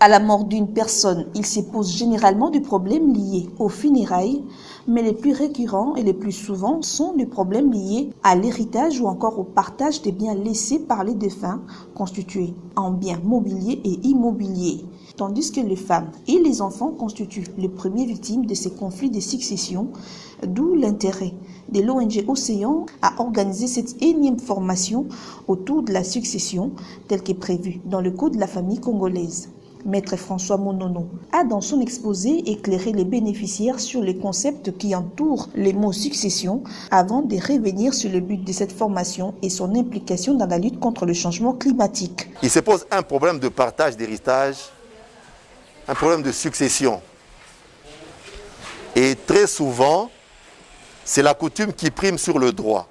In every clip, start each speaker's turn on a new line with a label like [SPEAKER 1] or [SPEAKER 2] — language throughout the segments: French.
[SPEAKER 1] À la mort d'une personne, il se pose généralement des problèmes liés aux funérailles, mais les plus récurrents et les plus souvent sont des problèmes liés à l'héritage ou encore au partage des biens laissés par les défunts, constitués en biens mobiliers et immobiliers. Tandis que les femmes et les enfants constituent les premières victimes de ces conflits de succession, d'où l'intérêt de l'ONG Océan à organiser cette énième formation autour de la succession, telle qu'est prévue dans le Code de la famille congolaise. Maître François Monono a dans son exposé éclairé les bénéficiaires sur les concepts qui entourent les mots succession avant de revenir sur le but de cette formation et son implication dans la lutte contre le changement climatique.
[SPEAKER 2] Il se pose un problème de partage d'héritage, un problème de succession. Et très souvent, c'est la coutume qui prime sur le droit.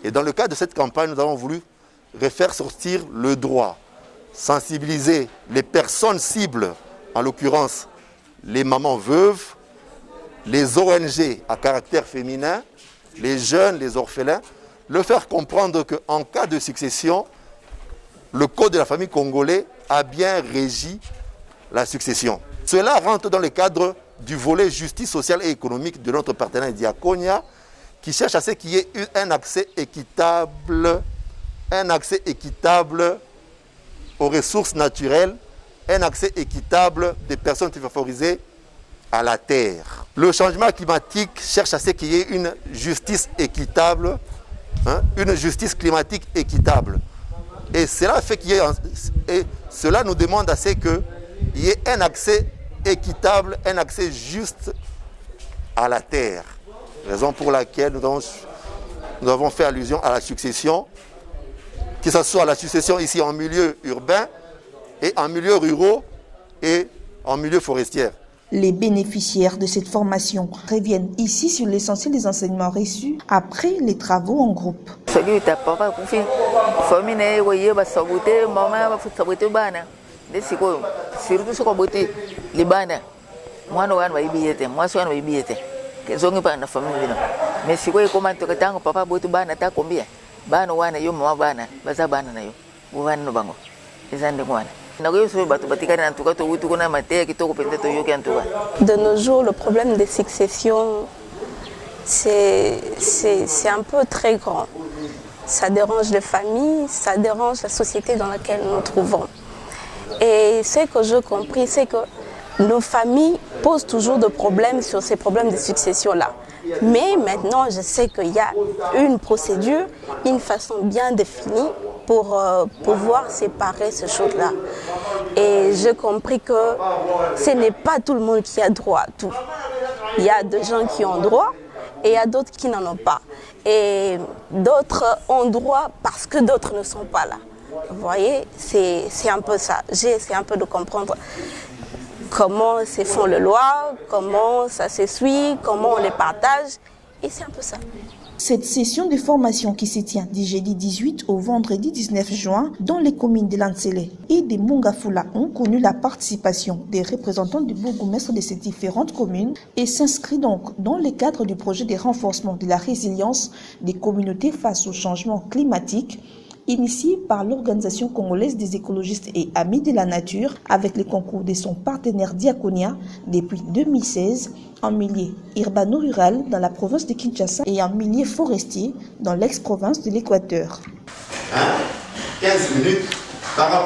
[SPEAKER 2] Et dans le cadre de cette campagne, nous avons voulu refaire sortir le droit, sensibiliser les personnes cibles, en l'occurrence les mamans veuves, les ONG à caractère féminin, les jeunes, les orphelins, leur faire comprendre qu'en cas de succession, le Code de la famille congolais a bien régi la succession. Cela rentre dans le cadre du volet justice sociale et économique de notre partenaire Diakonia, qui cherche à ce qu'il y ait un accès équitable aux ressources naturelles, un accès équitable des personnes défavorisées à la terre. Le changement climatique cherche à ce qu'il y ait une justice équitable, une justice climatique équitable. Et cela fait cela nous demande à ce qu'il y ait un accès équitable, un accès juste à la terre. Raison pour laquelle nous avons fait allusion à la succession, que ce soit la succession ici en milieu urbain et en milieu rural et en milieu forestier.
[SPEAKER 1] Les bénéficiaires de cette formation reviennent ici sur l'essentiel des enseignements reçus après les travaux en groupe.
[SPEAKER 3] De nos jours, le problème des successions, c'est un peu très grand. Ça dérange les familles, ça dérange la société dans laquelle nous nous trouvons. Et ce que j'ai compris, c'est que nos familles posent toujours des problèmes sur ces problèmes de succession-là. Mais maintenant, je sais qu'il y a une procédure, une façon bien définie pour pouvoir séparer ces choses-là. Et j'ai compris que ce n'est pas tout le monde qui a droit à tout. Il y a des gens qui ont droit et il y a d'autres qui n'en ont pas. Et d'autres ont droit parce que d'autres ne sont pas là. Vous voyez, c'est un peu ça. J'ai essayé un peu de comprendre comment se font les lois, comment ça se suit, comment on les partage. Et c'est un peu ça.
[SPEAKER 1] Cette session de formation qui se tient du jeudi 18 au vendredi 19 juin dans les communes de Lansele et de Mongafula ont connu la participation des représentants du bourgmestre de ces différentes communes et s'inscrit donc dans le cadre du projet de renforcement de la résilience des communautés face au changement climatique initié par l'Organisation congolaise des écologistes et amis de la nature avec le concours de son partenaire Diakonia depuis 2016 en milieu urbano-rural dans la province de Kinshasa et en milieu forestier dans l'ex-province de l'Équateur.
[SPEAKER 2] 15 minutes par rapport